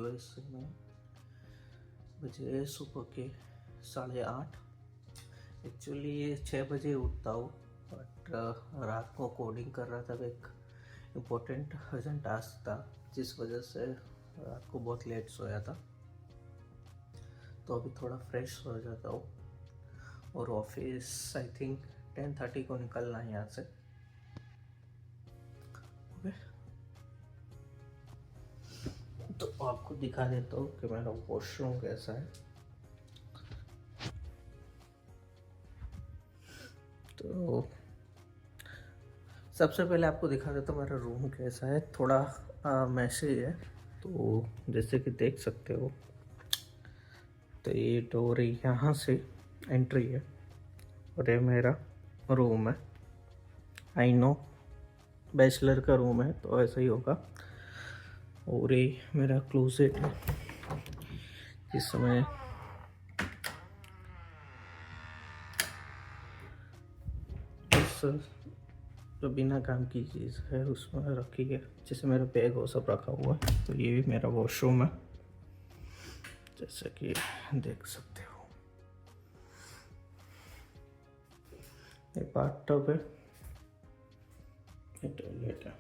US में बजे सुबह के 8:30। एक्चुअली ये 6 बजे उठता हूँ, बट रात को कोडिंग कर रहा था। एक इम्पोर्टेंट अर्जेंट टास्क था, जिस वजह से रात को बहुत लेट सोया था। तो अभी थोड़ा फ्रेश हो जाता हूँ और ऑफिस आई थिंक 10:30 को निकलना है यहाँ से। ओके, तो आपको दिखा देता हूँ कि मेरा वॉशरूम कैसा है। तो सबसे पहले आपको दिखा देता हूँ मेरा रूम कैसा है। थोड़ा मैसी है, तो जैसे कि देख सकते हो। तो ये डोर यहाँ से एंट्री है और ये मेरा रूम है। आई नो बैचलर का रूम है तो ऐसा ही होगा। और ये मेरा क्लोजेट है, जिसमें जो बिना काम की चीज़ है उसमें रखी है, जैसे मेरा बैग वो सब रखा हुआ है। तो ये भी मेरा वॉशरूम है, जैसे कि देख सकते हो। ये बाथटब है, ये टॉयलेट है,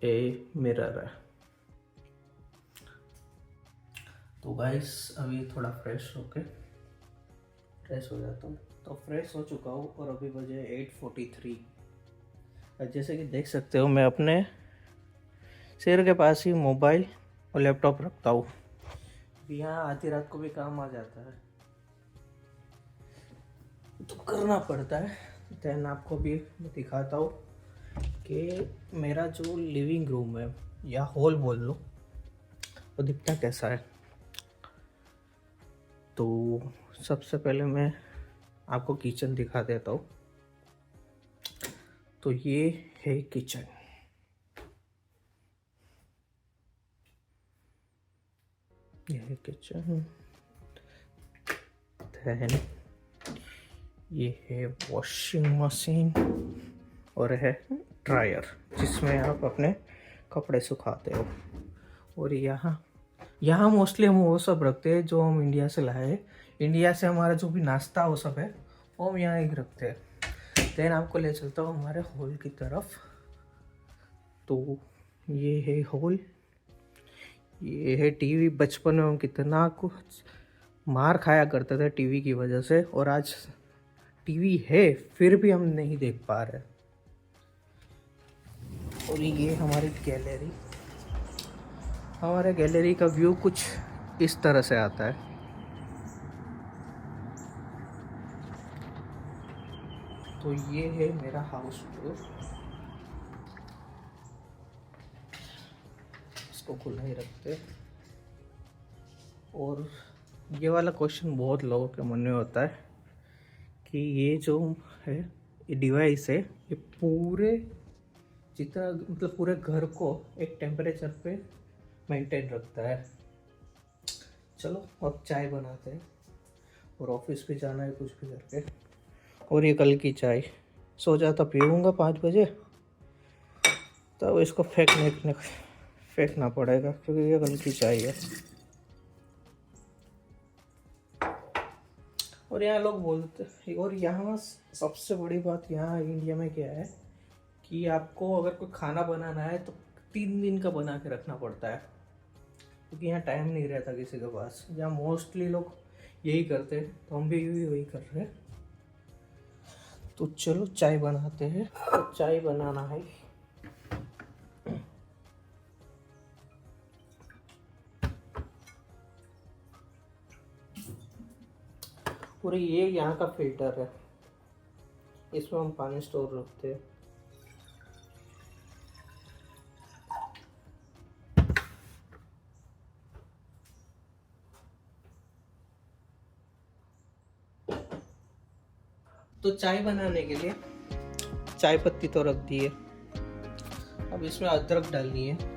ये मिरर है। तो गाइस अभी थोड़ा फ्रेश हो जाता हूँ। तो फ्रेश हो चुका हूँ और अभी बजे 8:43। जैसे कि देख सकते हो, मैं अपने सिर के पास ही मोबाइल और लैपटॉप रखता हूँ। यहाँ आधी रात को भी काम आ जाता है तो करना पड़ता है। देन आपको भी मैं दिखाता हूँ कि मेरा जो लिविंग रूम है या हॉल बोल लो, वो दिखता कैसा है। तो सबसे पहले मैं आपको किचन दिखा देता हूँ। तो ये है किचन। ये है किचन। देन ये है वॉशिंग मशीन और है ड्रायर, जिसमें आप अपने कपड़े सुखाते हो। और यहाँ मोस्टली हम वो सब रखते हैं जो हम इंडिया से लाए हैं। इंडिया से हमारा जो भी नाश्ता वो सब है वो हम यहाँ ही रखते हैं। देन आपको ले चलता हूँ हमारे हॉल की तरफ। तो ये है हॉल, ये है टीवी। बचपन में हम कितना कुछ मार खाया करते थे टीवी की वजह से, और आज टीवी है फिर भी हम नहीं देख पा रहे। और ये हमारी गैलरी। हमारे गैलरी का व्यू कुछ इस तरह से आता है। तो ये है मेरा हाउस टूर। इसको खुला ही रखते। और ये वाला क्वेश्चन बहुत लोगों के मन में होता है कि ये जो है ये डिवाइस है, ये पूरे जितना मतलब पूरे घर को एक टेम्परेचर पे मेंटेन रखता है। चलो अब चाय बनाते हैं, और ऑफिस भी जाना है कुछ भी करके। और ये कल की चाय सो जाता पीऊँगा 5 बजे, तब इसको फेंकना पड़ेगा क्योंकि ये कल की चाय है। और यहाँ लोग बोलते, और यहाँ सबसे बड़ी बात यहाँ इंडिया में क्या है कि आपको अगर कोई खाना बनाना है तो 3 दिन का बना के रखना पड़ता है, क्योंकि यहाँ टाइम नहीं रहता किसी के पास। यहाँ मोस्टली लोग यही करते हैं, तो हम भी वही कर रहे हैं। तो चलो चाय बनाते हैं। तो चाय बनाना है। पूरे ये यहाँ का फिल्टर है, इसमें हम पानी स्टोर रखते हैं। तो चाय बनाने के लिए चाय पत्ती तो रख दी है, अब इसमें अदरक डालनी है।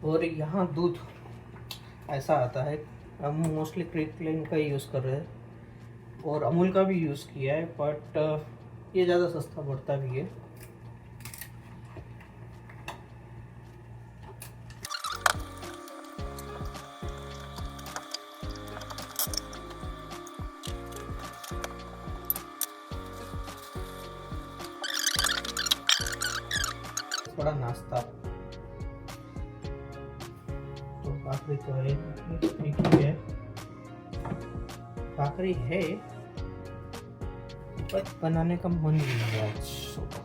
और यहाँ दूध ऐसा आता है, हम मोस्टली क्रिकलिन का ही यूज़ कर रहे हैं और अमूल का भी यूज़ किया है, बट ये ज़्यादा सस्ता पड़ता भी है। थोड़ा नाश्ता तो भाकरी तो है, एक ही है, भाकरी है पर बनाने का मन नहीं है आज सुबह।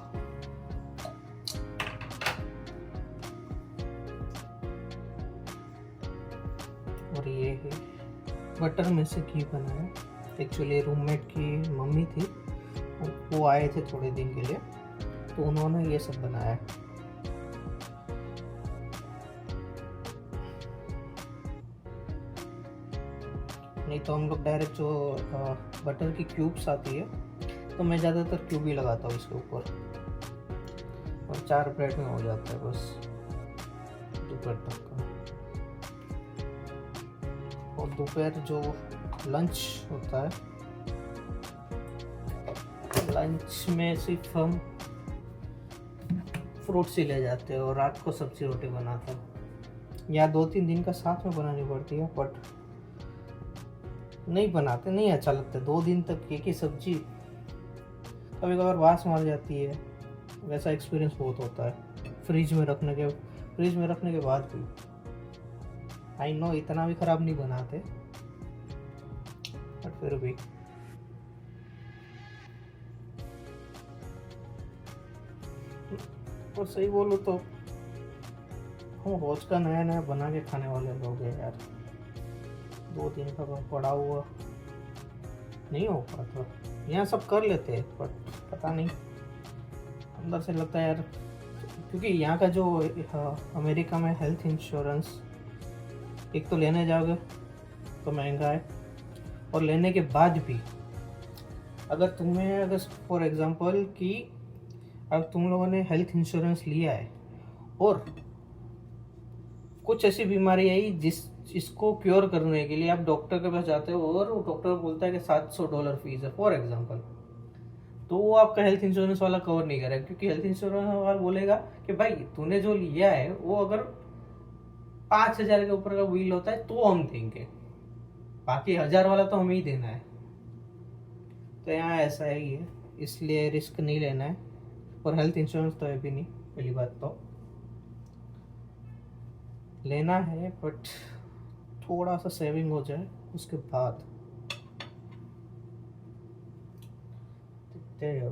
और ये है बटर में से घी बनाया, एक्चुअली रूममेट की मम्मी थी, वो आए थे थोड़े दिन के लिए, तो उन्होंने ये सब बनाया। नहीं तो हम लोग डायरेक्ट जो बटर की क्यूब्स आती है, तो मैं ज़्यादातर क्यूब ही लगाता हूँ इसके ऊपर, और 4 ब्रेड में हो जाता है बस दोपहर तक का। और दोपहर जो लंच होता है, लंच में सिर्फ हम फ्रूट्स ही ले जाते हैं और रात को सब्जी रोटी बनाते हैं, या 2-3 दिन का साथ में बनानी पड़ती है, बट नहीं बनाते, नहीं अच्छा लगता 2 दिन तक एक ही सब्जी, कभी कभार वास मार जाती है, वैसा एक्सपीरियंस बहुत होता है फ्रिज में रखने के बाद भी। आई नो इतना भी ख़राब नहीं बनाते, बट फिर भी और सही बोलूँ तो हम रोज का नया नया बना के खाने वाले लोग हैं यार। 2 दिन का पड़ा हुआ नहीं हो पाता, यहाँ सब कर लेते हैं, बट पता नहीं अंदर से लगता है यार, क्योंकि यहाँ का जो अमेरिका में हेल्थ इंश्योरेंस, एक तो लेने जाओगे तो महंगा है, और लेने के बाद भी अगर फॉर एग्जांपल कि अब तुम लोगों ने हेल्थ इंश्योरेंस लिया है और कुछ ऐसी बीमारी आई जिसको क्योर करने के लिए आप डॉक्टर के पास जाते हो और वो डॉक्टर बोलता है कि $700 फीस है फॉर एग्जांपल, तो वो आपका हेल्थ इंश्योरेंस वाला कवर नहीं करेगा, क्योंकि हेल्थ इंश्योरेंस वाला बोलेगा कि भाई तूने जो लिया है वो अगर 5,000 के ऊपर का बिल होता है तो हम देंगे, बाकी 1,000 वाला तो हमें ही देना है। तो यहाँ ऐसा ही है, इसलिए रिस्क नहीं लेना है, और हेल्थ इंश्योरेंस तो है भी नहीं, पहली बात तो लेना है, बट थोड़ा सा सेविंग हो जाए उसके बाद देखते हैं।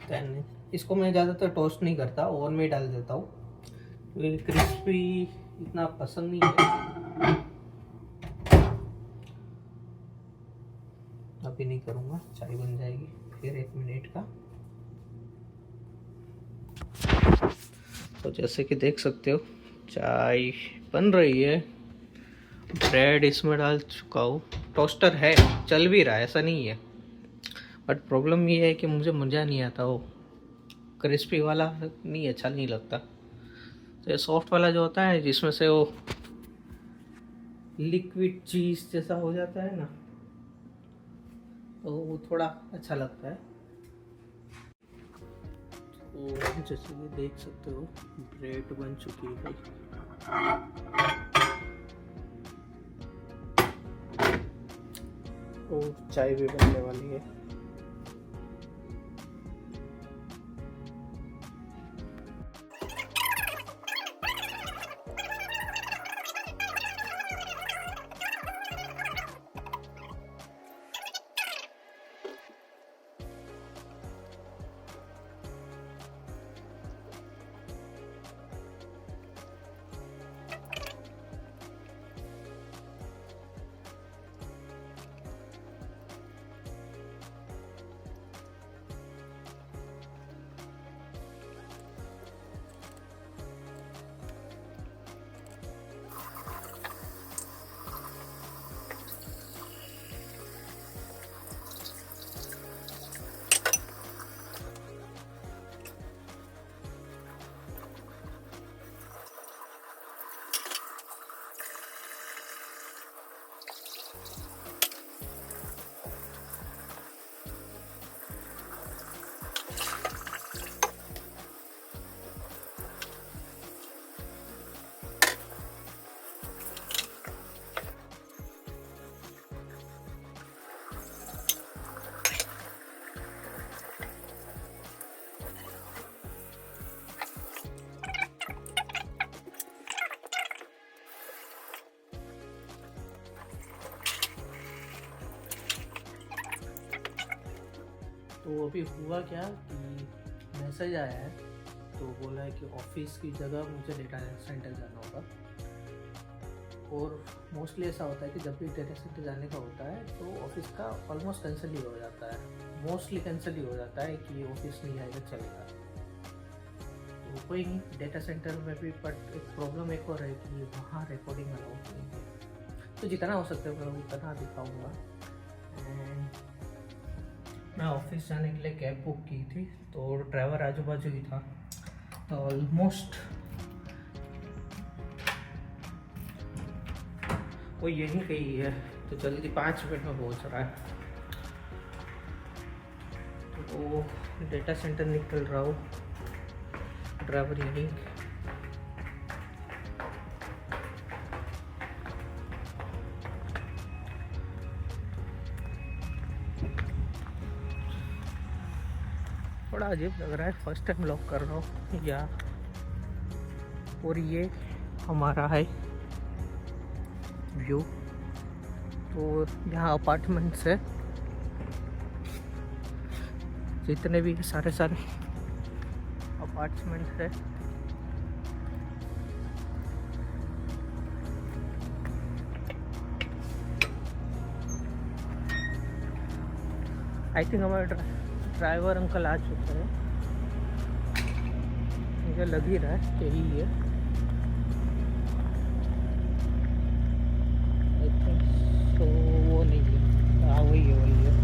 देन इसको मैं ज़्यादातर टोस्ट नहीं करता, ओवन में डाल देता हूँ, क्योंकि क्रिस्पी इतना पसंद नहीं है। अभी नहीं करूँगा, चाय बन जाएगी फिर 1 मिनट का। तो जैसे कि देख सकते हो चाय बन रही है, ब्रेड इसमें डाल चुका हूँ, टोस्टर है चल भी रहा है, ऐसा नहीं है, बट प्रॉब्लम ये है कि मुझे मज़ा नहीं आता, वो क्रिस्पी वाला नहीं अच्छा नहीं लगता। तो ये सॉफ्ट वाला जो होता है जिसमें से वो लिक्विड चीज़ जैसा हो जाता है ना, तो वो थोड़ा अच्छा लगता है। तो जैसे कि देख सकते हो ब्रेड बन चुकी है, और चाय भी बनने वाली है। तो अभी हुआ क्या कि मैसेज आया है, तो बोला है कि ऑफिस की जगह मुझे डेटा सेंटर जाना होगा। और मोस्टली ऐसा होता है कि जब भी डेटा सेंटर जाने का होता है तो ऑफिस का ऑलमोस्ट कैंसिल ही हो जाता है, मोस्टली कैंसिल ही हो जाता है कि ऑफिस नहीं आएगा चलेगा। तो कोई नहीं, डेटा सेंटर में भी बट एक प्रॉब्लम एक और है कि वहाँ रिकॉर्डिंग अलाउड नहीं है। तो जितना हो सकता है मैं उतना दिखाऊँगा। मैं ऑफिस जाने के लिए कैब बुक की थी, तो ड्राइवर आजू बाजू ही था, तो ऑलमोस्ट वो यहीं कहीं है, तो जल्दी 5 मिनट में पहुंच रहा है। तो डेटा सेंटर निकल रहा हूँ, ड्राइवर यहीं। थोड़ा अजीब लग रहा है, फर्स्ट टाइम लॉक कर रहा हूँ या। और ये हमारा है व्यू, तो यहाँ अपार्टमेंट्स है, जितने भी सारे अपार्टमेंट्स है। आई थिंक हमारा ड्राइवर अंकल आ चुके हैं, मुझे लग ही रहा है यही है। आई थिंक तो वो नहीं है, हाँ वही है, वही है।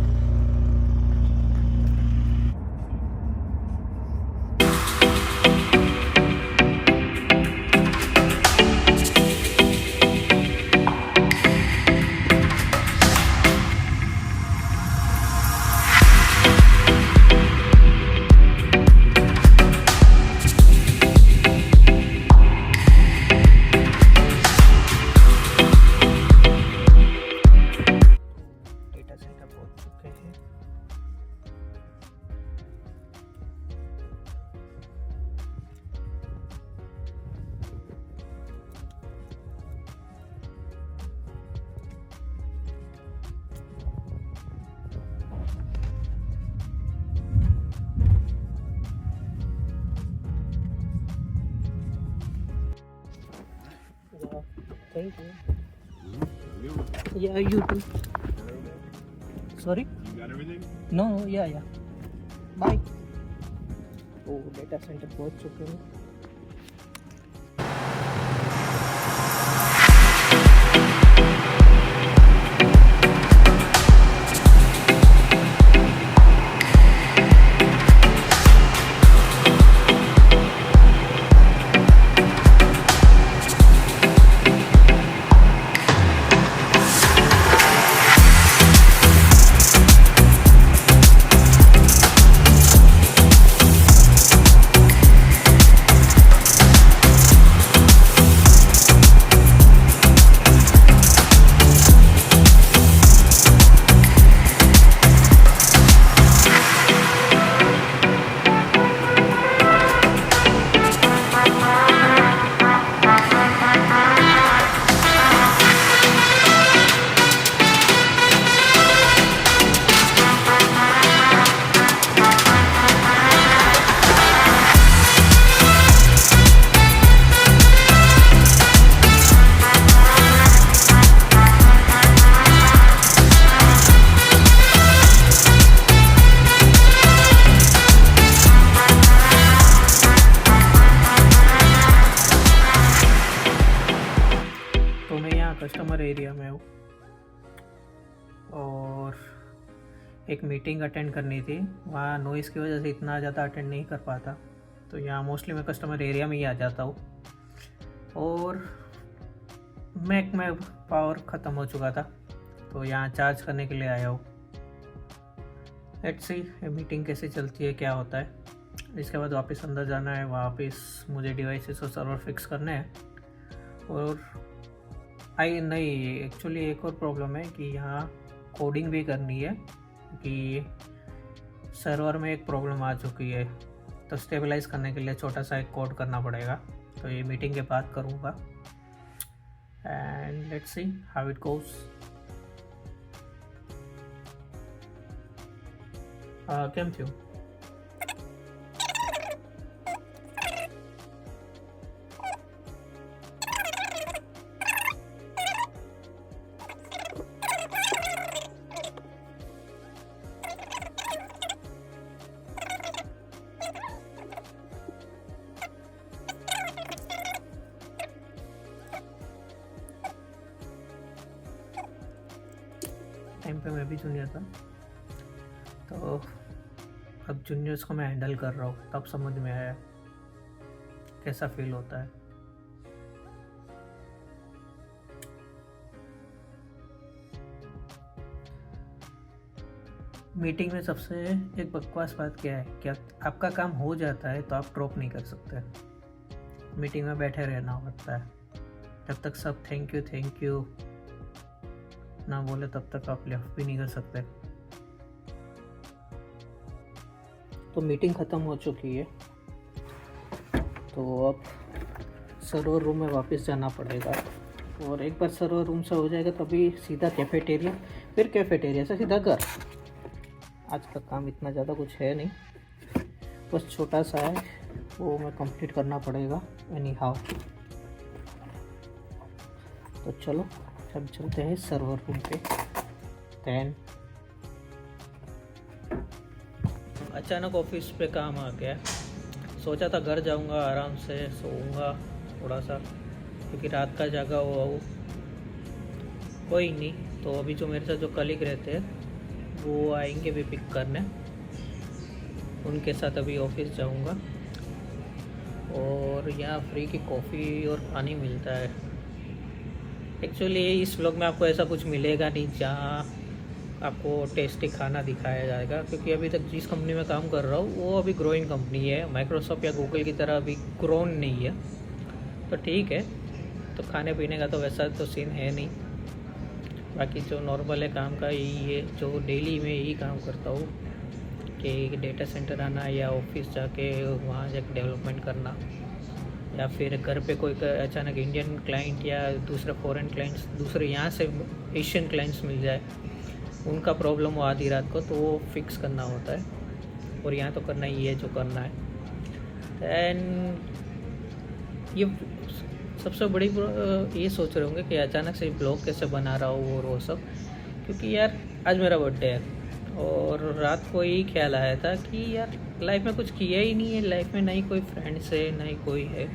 Thank you. Yeah, you too. Sorry? You got everything? No, yeah. Bye. Oh, data centre पहुंच चुके हैं। कस्टमर एरिया में हूँ और एक मीटिंग अटेंड करनी थी, वहाँ नॉइज़ की वजह से इतना ज़्यादा अटेंड नहीं कर पाता, तो यहाँ मोस्टली मैं कस्टमर एरिया में ही आ जाता हूँ। और मैक में पावर ख़त्म हो चुका था, तो यहाँ चार्ज करने के लिए आया हूँ। लेट्स सी मीटिंग कैसे चलती है, क्या होता है। इसके बाद वापस अंदर जाना है, वापस मुझे डिवाइसेस और सर्वर फिक्स करने हैं। और नहीं, एक्चुअली एक और प्रॉब्लम है कि यहाँ कोडिंग भी करनी है, कि सर्वर में एक प्रॉब्लम आ चुकी है, तो स्टेबलाइज करने के लिए छोटा सा एक कोड करना पड़ेगा। तो ये मीटिंग के बाद करूँगा, and let's see how it goes. કેમ થયું? टाइम पे मैं भी जूनियर था, तो अब जूनियर्स को मैं हैंडल कर रहा हूँ, तब समझ में आया कैसा फील होता है। मीटिंग में सबसे एक बकवास बात क्या है कि आपका काम हो जाता है तो आप ड्रॉप नहीं कर सकते। मीटिंग में बैठे रहना पड़ता है, जब तक सब थैंक यू ना बोले तब तक आप लेफ्ट भी नहीं कर सकते। तो मीटिंग ख़त्म हो चुकी है, तो अब सर्वर रूम में वापस जाना पड़ेगा, और एक बार सर्वर रूम से हो जाएगा तभी सीधा कैफेटेरिया, फिर कैफेटेरिया से सीधा घर। आज का काम इतना ज़्यादा कुछ है नहीं, बस छोटा सा है, वो मैं कंप्लीट करना पड़ेगा एनी हाउ। तो चलो अब चलते हैं सर्वर रूम पे। देन अचानक ऑफिस पे काम आ गया, सोचा था घर जाऊंगा, आराम से सोऊंगा थोड़ा सा, क्योंकि रात का जागा हुआ हूँ। कोई नहीं, तो अभी जो मेरे साथ जो कलीग रहते हैं वो आएंगे भी पिक करने, उनके साथ अभी ऑफिस जाऊंगा। और यहाँ फ्री की कॉफ़ी और पानी मिलता है। एक्चुअली इस व्लॉग में आपको ऐसा कुछ मिलेगा नहीं जहाँ आपको टेस्टी खाना दिखाया जाएगा, क्योंकि अभी तक जिस कंपनी में काम कर रहा हूँ वो अभी ग्रोइंग कंपनी है, माइक्रोसॉफ्ट या गूगल की तरह अभी ग्रोन नहीं है। तो ठीक है, तो खाने पीने का तो वैसा तो सीन है नहीं। बाकी जो नॉर्मल है काम का यही है, जो डेली में यही काम करता हूँ कि डेटा सेंटर आना या ऑफिस जाके वहाँ जाके डेवलपमेंट करना, या फिर घर पे कोई अचानक इंडियन क्लाइंट या दूसरे फॉरेन क्लाइंट्स, दूसरे यहाँ से एशियन क्लाइंट्स मिल जाए, उनका प्रॉब्लम हो आधी रात को, तो वो फिक्स करना होता है। और यहाँ तो करना ही है जो करना है। दैन ये सबसे बड़ी ये सोच रहे होंगे कि अचानक से ब्लॉग कैसे बना रहा हूँ और वो सब, क्योंकि यार आज मेरा बर्थडे है, और रात को यही ख्याल आया था कि यार लाइफ में कुछ किया ही नहीं है, लाइफ में ना ही कोई फ्रेंड्स है ना ही कोई है,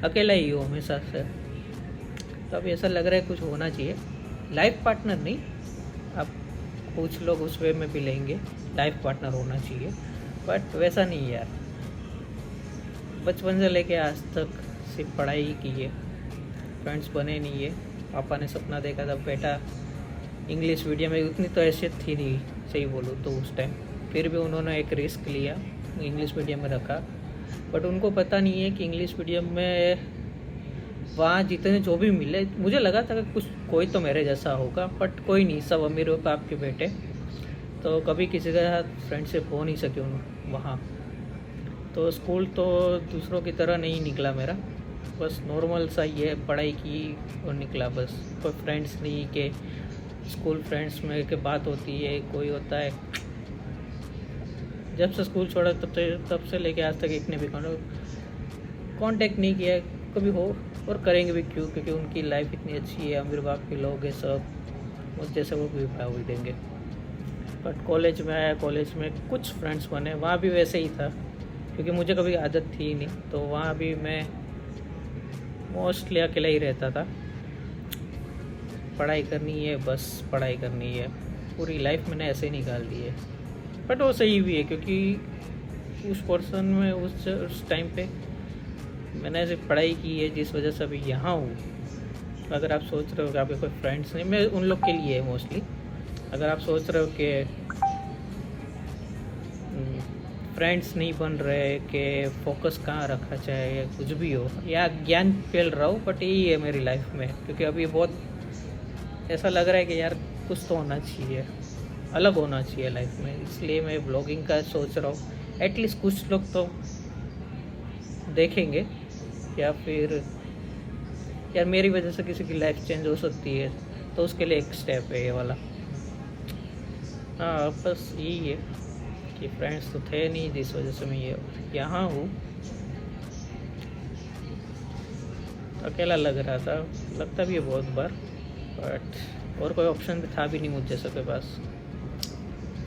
अकेला ही हो हमेशा से। तो अब ऐसा लग रहा है कुछ होना चाहिए, लाइफ पार्टनर नहीं, अब कुछ लोग उस वे में भी लेंगे लाइफ पार्टनर होना चाहिए, बट वैसा नहीं यार। बचपन से लेके आज तक सिर्फ पढ़ाई ही की है, फ्रेंड्स बने नहीं है। पापा ने सपना देखा था बेटा इंग्लिश मीडियम में, उतनी तो हैसियत थी नहीं सही बोलूँ तो उस टाइम, फिर भी उन्होंने एक रिस्क लिया, इंग्लिश मीडियम में रखा। बट उनको पता नहीं है कि इंग्लिश मीडियम में वहाँ जितने जो भी मिले, मुझे लगा था कि कुछ कोई तो मेरे जैसा होगा, बट कोई नहीं, सब अमीर बाप के बेटे, तो कभी किसी के साथ फ्रेंडशिप हो नहीं सकी वहाँ। तो स्कूल तो दूसरों की तरह नहीं निकला मेरा, बस नॉर्मल सा ही है, पढ़ाई की और निकला बस। कोई फ्रेंड्स नहीं के स्कूल फ्रेंड्स में के बात होती है, कोई होता है। जब से स्कूल छोड़ा तब से लेके आज तक एक ने भी कांटेक्ट नहीं किया कभी हो, और करेंगे भी क्यों, क्योंकि उनकी लाइफ इतनी अच्छी है, अमीर बाप के लोग हैं सब, मुझ जैसे वो भी भाव देंगे। बट कॉलेज में आया, कॉलेज में कुछ फ्रेंड्स बने, वहाँ भी वैसे ही था, क्योंकि मुझे कभी आदत थी नहीं, तो वहाँ भी मैं मोस्टली अकेला ही रहता था। पढ़ाई करनी है, बस पढ़ाई करनी है, पूरी लाइफ मैंने ऐसे ही निकाल दी है। बट वो सही भी है, क्योंकि उस पर्सन में उस टाइम पे मैंने ऐसे पढ़ाई की है जिस वजह से अभी यहाँ हूँ। अगर आप सोच रहे हो कि आपके कोई फ्रेंड्स नहीं, मैं उन लोग के लिए है मोस्टली। अगर आप सोच रहे हो कि फ्रेंड्स नहीं बन रहे, कि फोकस कहाँ रखा जाए या कुछ भी हो, या ज्ञान फैल रहा हूँ, बट यही है मेरी लाइफ में, क्योंकि अभी बहुत ऐसा लग रहा है कि यार कुछ तो होना चाहिए, अलग होना चाहिए लाइफ में, इसलिए मैं ब्लॉगिंग का सोच रहा हूँ। एटलीस्ट कुछ लोग तो देखेंगे, या फिर यार मेरी वजह से किसी की लाइफ चेंज हो सकती है, तो उसके लिए एक स्टेप है ये वाला। हाँ बस यही है। कि फ्रेंड्स तो थे नहीं, जिस वजह से मैं यहाँ हूँ। अकेला लग रहा था, लगता भी है बहुत बार, बट और कोई ऑप्शन भी था भी नहीं मुझ जैसे के पास।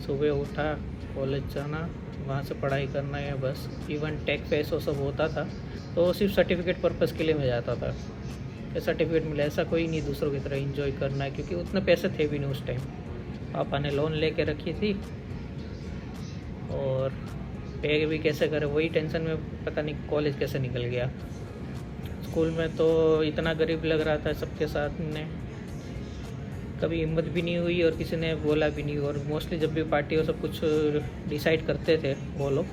सुबह उठा, कॉलेज जाना, वहाँ से पढ़ाई करना है बस। इवन टेक फेस वो सब होता था तो सिर्फ सर्टिफिकेट पर्पज़ के लिए मैं जाता था कि सर्टिफिकेट मिला, ऐसा कोई नहीं दूसरों की तरह एंजॉय करना है, क्योंकि उतने पैसे थे भी नहीं उस टाइम। पापा ने लोन लेके रखी थी और पे भी कैसे करे वही टेंशन में पता नहीं कॉलेज कैसे निकल गया। स्कूल में तो इतना गरीब लग रहा था सबके साथ में, कभी हिम्मत भी नहीं हुई और किसी ने बोला भी नहीं। और मोस्टली जब भी पार्टी और सब कुछ डिसाइड करते थे वो लोग,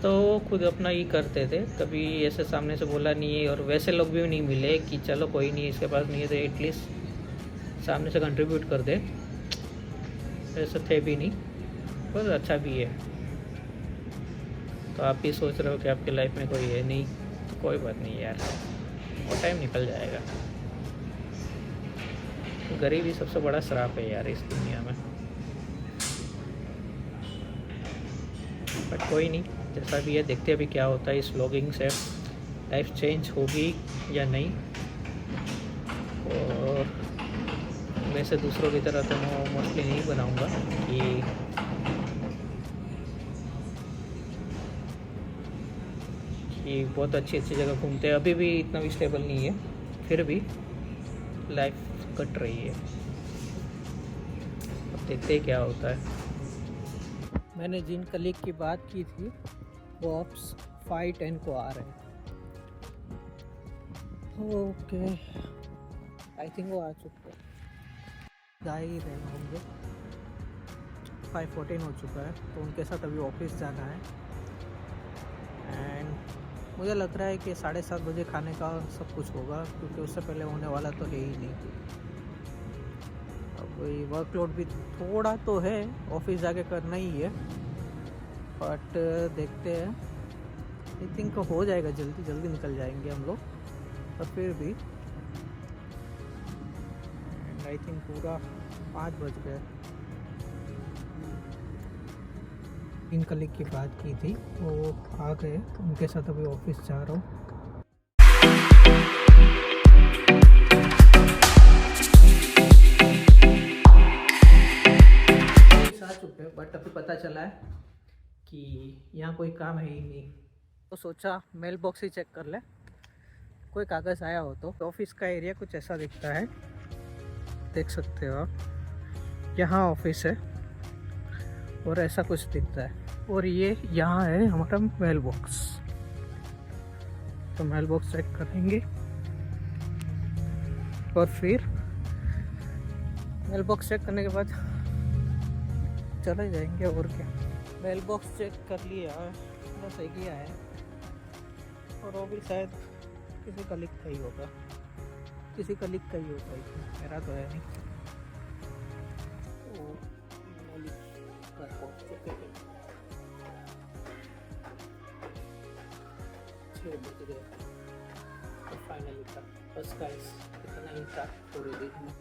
तो वो खुद अपना ही करते थे, कभी ऐसे सामने से बोला नहीं है। और वैसे लोग भी नहीं मिले कि चलो कोई नहीं इसके पास नहीं है तो एटलीस्ट सामने से कंट्रीब्यूट कर दे, ऐसे थे भी नहीं। पर अच्छा भी है। तो आप भी सोच रहे हो कि आपकी लाइफ में कोई है नहीं, तो कोई बात नहीं यार, वो टाइम निकल जाएगा। गरीबी सबसे बड़ा श्राप है यार इस दुनिया में, बट कोई नहीं, जैसा भी है देखते अभी क्या होता है। इस व्लॉगिंग से लाइफ चेंज होगी या नहीं। और वैसे दूसरों की तरह तो मैं मोस्टली नहीं बनाऊंगा कि बहुत अच्छी अच्छी जगह घूमते हैं। अभी भी इतना भी स्टेबल नहीं है, फिर भी लाइफ कट रही है। अब देखते हैं क्या होता है। मैंने जिन कलीग की बात की थी वो अब 5:10 को आ रहे हैं। ओके, आई थिंक वो आ चुके हैं, जा ही रहे होंगे। 5:14 हो चुका है, तो उनके साथ अभी ऑफिस जाना है। एंड मुझे लग रहा है कि 7:30 बजे खाने का सब कुछ होगा, क्योंकि उससे पहले होने वाला तो है ही नहीं। अब वही वर्कलोड भी थोड़ा तो है, ऑफिस जाके करना ही है, बट देखते हैं। आई थिंक हो जाएगा, जल्दी जल्दी निकल जाएंगे हम लोग। पर फिर भी आई थिंक पूरा 5 बज गए। इन कलीग की बात की थी, वो आ गए, उनके साथ अभी ऑफिस जा रहा हूँ। आ चुके हैं, बट अभी पता चला है कि यहाँ कोई काम है ही नहीं, तो सोचा मेल बॉक्स ही चेक कर ले, कोई कागज़ आया हो तो। ऑफिस का एरिया कुछ ऐसा दिखता है, देख सकते हो आप। यहाँ ऑफिस है और ऐसा कुछ दिखता है, और ये यहाँ है हमारा मेल बॉक्स। तो मेल बॉक्स चेक करेंगे और फिर मेल बॉक्स चेक करने के बाद चले जाएंगे। और क्या, मेल बॉक्स चेक कर लिया, बस एक ही आया है, और वो भी शायद किसी कलीग का ही होगा, किसी कलीग का ही होगा, मेरा तो है नहीं। फाइनली था, बस गाइस इतना ही था पूरे दिन में।